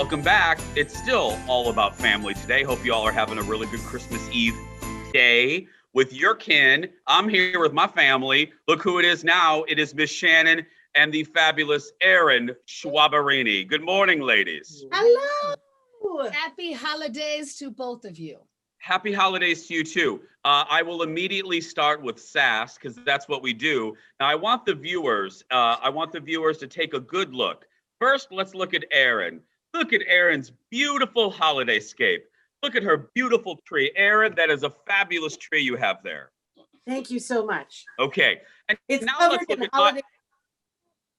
Welcome back. It's still all about family today. Hope you all are having a really good Christmas Eve day with your kin. I'm here with my family. Look who it is now. It is Miss Shannan and the fabulous Erin Schwabarini. Good morning, ladies. Hello. Happy holidays to both of you. Happy holidays to you too. I will immediately start with sass because that's what we do. Now I want the viewers to take a good look. First, let's look at Erin. Look at Erin's beautiful holiday scape. Look at her beautiful tree. Erin, that is a fabulous tree you have there. Thank you so much. Okay. And It's now covered let's look in at holiday.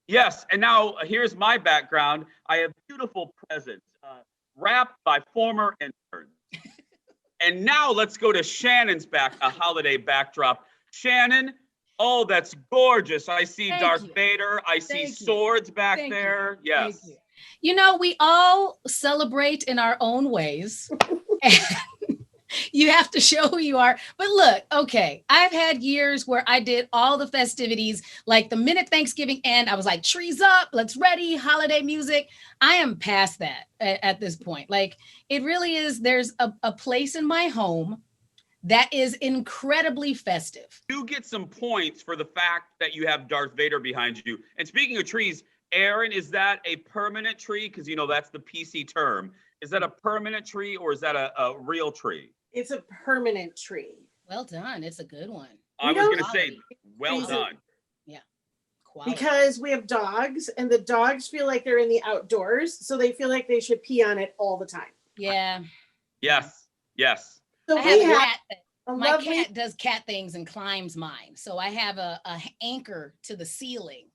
Yes, and now here's my background. I have beautiful presents wrapped by former interns. And now let's go to Shannon's holiday backdrop. Shannan, oh, that's gorgeous. I see Darth Vader. I see swords back there. Yes. You know, we all celebrate in our own ways. You have to show who you are. But look, okay, I've had years where I did all the festivities, like the minute Thanksgiving end, I was like, trees up, let's ready, holiday music. I am past that at this point. Like, it really is, there's a place in my home that is incredibly festive. You get some points for the fact that you have Darth Vader behind you. And speaking of trees, Erin, is that a permanent tree? Because, you know, that's the PC term. Is that a permanent tree or is that a real tree? It's a permanent tree. Well done. It's a good one. I was going to say, well done. Yeah. Quality. Because we have dogs and the dogs feel like they're in the outdoors. So they feel like they should pee on it all the time. Yeah. Yes. Yes. So I have we a have cat. My lovely, cat does cat things and climbs mine. So I have a anchor to the ceiling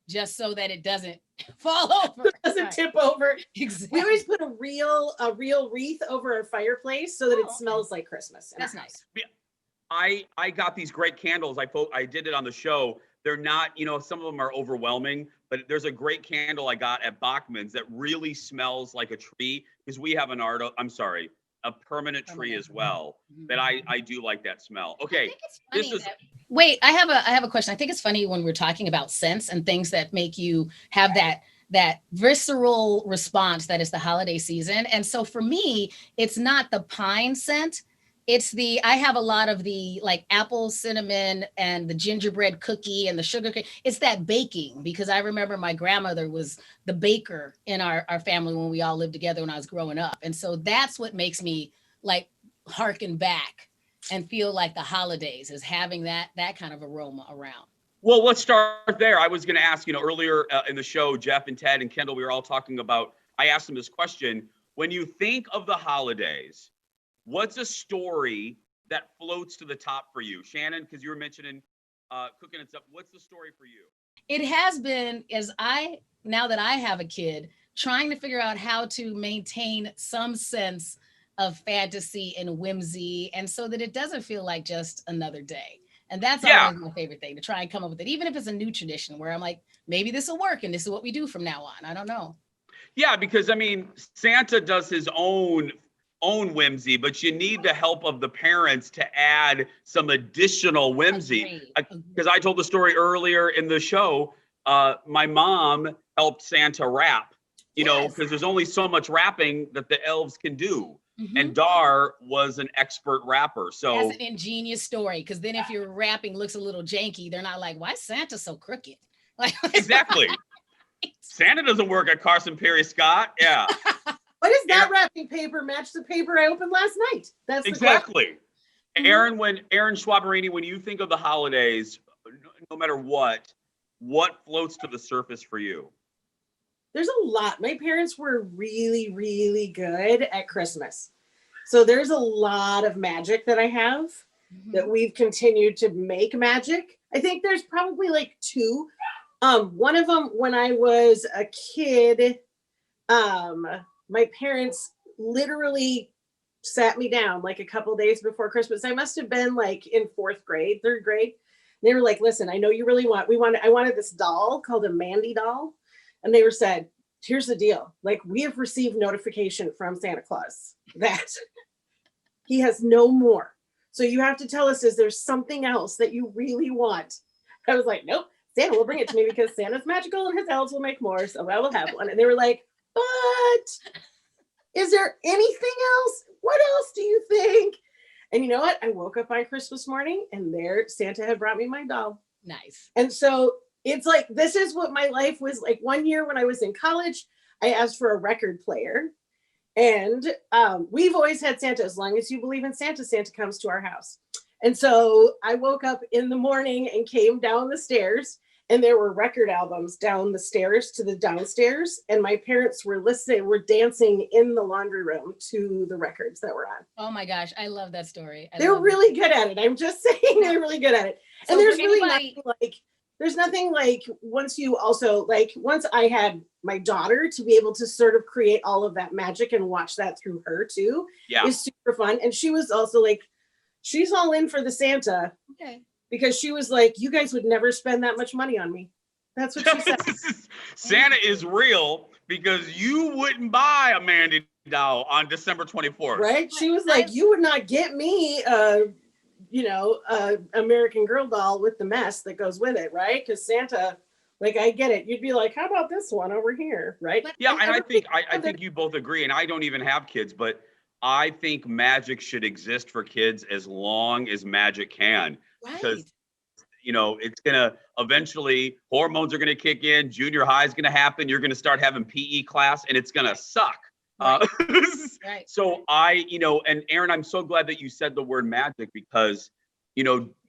just so that it doesn't fall over. doesn't tip over. Exactly. We always put a real wreath over our fireplace so that it smells like Christmas. That's nice. I got these great candles. I did it on the show. They're not, you know, some of them are overwhelming, but there's a great candle I got at Bachman's that really smells like a tree because we have a permanent tree as well. That I do like that smell. Okay. Wait, I have a question. I think it's funny when we're talking about scents and things that make you have that visceral response that is the holiday season. And so for me, it's not the pine scent. I have a lot of the like apple cinnamon and the gingerbread cookie and the sugar cookie. It's that baking because I remember my grandmother was the baker in our family when we all lived together when I was growing up. And so that's what makes me like harken back and feel like the holidays is having that kind of aroma around. Well, let's start there. I was going to ask, you know, earlier in the show, Jeff and Ted and Kendall, we were all talking about, I asked them this question. When you think of the holidays, what's a story that floats to the top for you? Shannan, because you were mentioning cooking and stuff. What's the story for you? It has been, now that I have a kid, trying to figure out how to maintain some sense of fantasy and whimsy, and so that it doesn't feel like just another day. And that's always my favorite thing, to try and come up with it, even if it's a new tradition where I'm like, maybe this will work and this is what we do from now on. I don't know. Yeah, because I mean, Santa does his own whimsy, but you need the help of the parents to add some additional whimsy. Because I told the story earlier in the show, my mom helped Santa rap, you know, because there's only so much rapping that the elves can do. Mm-hmm. And Dar was an expert rapper. So that's an ingenious story, because then if your rapping looks a little janky, they're not like, why is Santa so crooked? Like, exactly. Santa doesn't work at Carson Perry Scott. Yeah. Why does that wrapping paper match the paper I opened last night? That's exactly. Erin, Erin Schwabarini, when you think of the holidays, no matter what floats to the surface for you? There's a lot. My parents were really, really good at Christmas. So there's a lot of magic that I have that we've continued to make magic. I think there's probably like two. One of them, when I was a kid, my parents literally sat me down like a couple days before Christmas. I must have been like in third grade. They were like, listen, I know you really I wanted this doll called a Mandy doll. And they said, here's the deal. Like, we have received notification from Santa Claus that he has no more. So you have to tell us, is there something else that you really want? I was like, nope, Santa will bring it to me because Santa's magical and his elves will make more. So I will have one. And they were like, but is there anything else? What else do you think? And you know what? I woke up on Christmas morning and there Santa had brought me my doll. Nice. And so it's like, this is what my life was like. One year when I was in college, I asked for a record player. And we've always had Santa. As long as you believe in Santa, Santa comes to our house. And so I woke up in the morning and came down the stairs, and there were record albums down the stairs to the downstairs. And my parents were dancing in the laundry room to the records that were on. Oh my gosh, I love that story. They're really good at it. I'm just saying, they're really good at it. So and there's really nothing like once I had my daughter to be able to sort of create all of that magic and watch that through her too, is super fun. And she was also like, she's all in for the Santa. Okay. Because she was like, you guys would never spend that much money on me. That's what she said. Santa is real because you wouldn't buy a Mandy doll on December 24th. Right? She was like, you would not get me American Girl doll with the mess that goes with it, right? Because Santa, like, I get it. You'd be like, how about this one over here, right? Yeah, and I think you both agree, and I don't even have kids, but I think magic should exist for kids as long as magic can. Right. Because, it's going to eventually, hormones are going to kick in, junior high is going to happen, you're going to start having PE class, and it's going to suck. Right. Right. So and Erin, I'm so glad that you said the word magic because,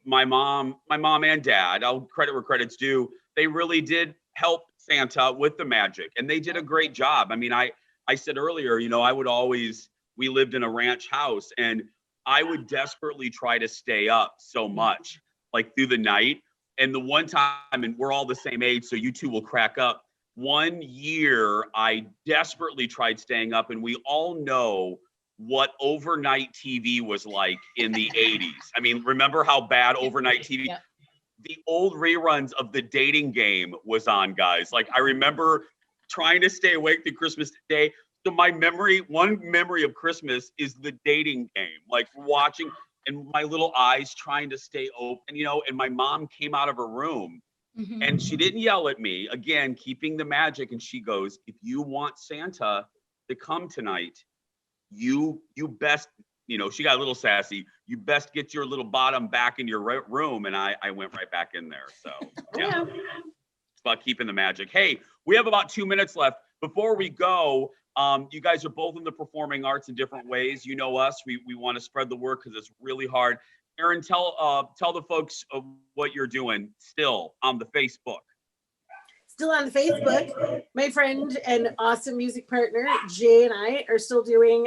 my mom and dad, I'll credit where credit's due, they really did help Santa with the magic, and they did a great job. I mean, I said earlier, we lived in a ranch house, and I would desperately try to stay up so much, like through the night. And the one time, and we're all the same age, so you two will crack up. One year, I desperately tried staying up, and we all know what overnight TV was like in the 80s. I mean, remember how bad overnight TV? Yeah. The old reruns of The Dating Game was on, guys. Like, I remember trying to stay awake through Christmas Day. So one memory of Christmas is The Dating Game, like watching, and my little eyes trying to stay open, and my mom came out of her room. Mm-hmm. And she didn't yell at me, again, keeping the magic. And she goes, if you want Santa to come tonight, you best, she got a little sassy. You best get your little bottom back in your room. And I went right back in there. So yeah, it's about keeping the magic. Hey, we have about 2 minutes left. Before we go, you guys are both in the performing arts in different ways. You know us, we want to spread the word because it's really hard. Erin, tell the folks what you're doing still on the Facebook. Still on the Facebook. My friend and awesome music partner, Jay, and I are still doing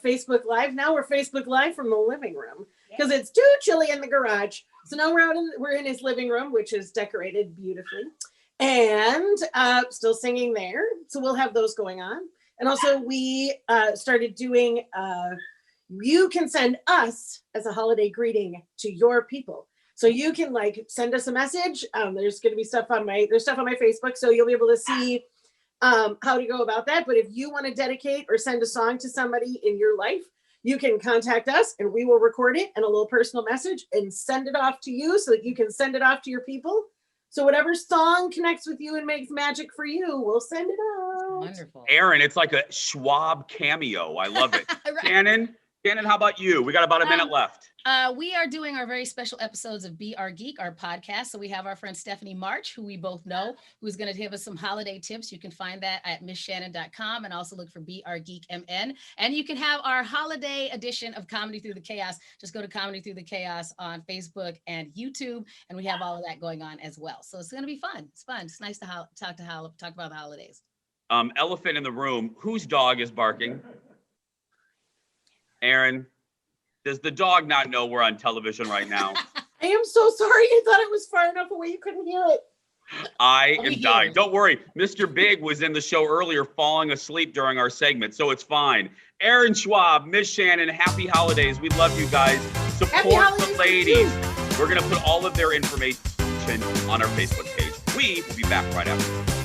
Facebook Live. Now we're Facebook Live from the living room because it's too chilly in the garage. So now we're in his living room, which is decorated beautifully, and still singing there. So we'll have those going on. And also we started doing you can send us as a holiday greeting to your people. So you can send us a message. There's going to be stuff on my Facebook. So you'll be able to see how to go about that. But if you want to dedicate or send a song to somebody in your life, you can contact us and we will record it and a little personal message and send it off to you so that you can send it off to your people. So whatever song connects with you and makes magic for you, we'll send it out. Wonderful. Erin, it's like a Schwab cameo. I love it. Right. Shannan, how about you? We got about a minute left. We are doing our very special episodes of Be Our Geek, our podcast. So we have our friend Stephanie March, who we both know, who's going to give us some holiday tips. You can find that at missshannan.com and also look for Be Our Geek MN. And you can have our holiday edition of Comedy Through the Chaos. Just go to Comedy Through the Chaos on Facebook and YouTube. And we have all of that going on as well. So it's going to be fun. It's fun. It's nice to talk about the holidays. Elephant in the room. Whose dog is barking? Erin, does the dog not know we're on television right now? I am so sorry. I thought it was far enough away you couldn't hear it. I am dying. Don't worry. Mr. Big was in the show earlier falling asleep during our segment, so it's fine. Erin Schwab, Miss Shannan, happy holidays. We love you guys. Support the ladies. We're going to put all of their information on our Facebook page. We will be back right after.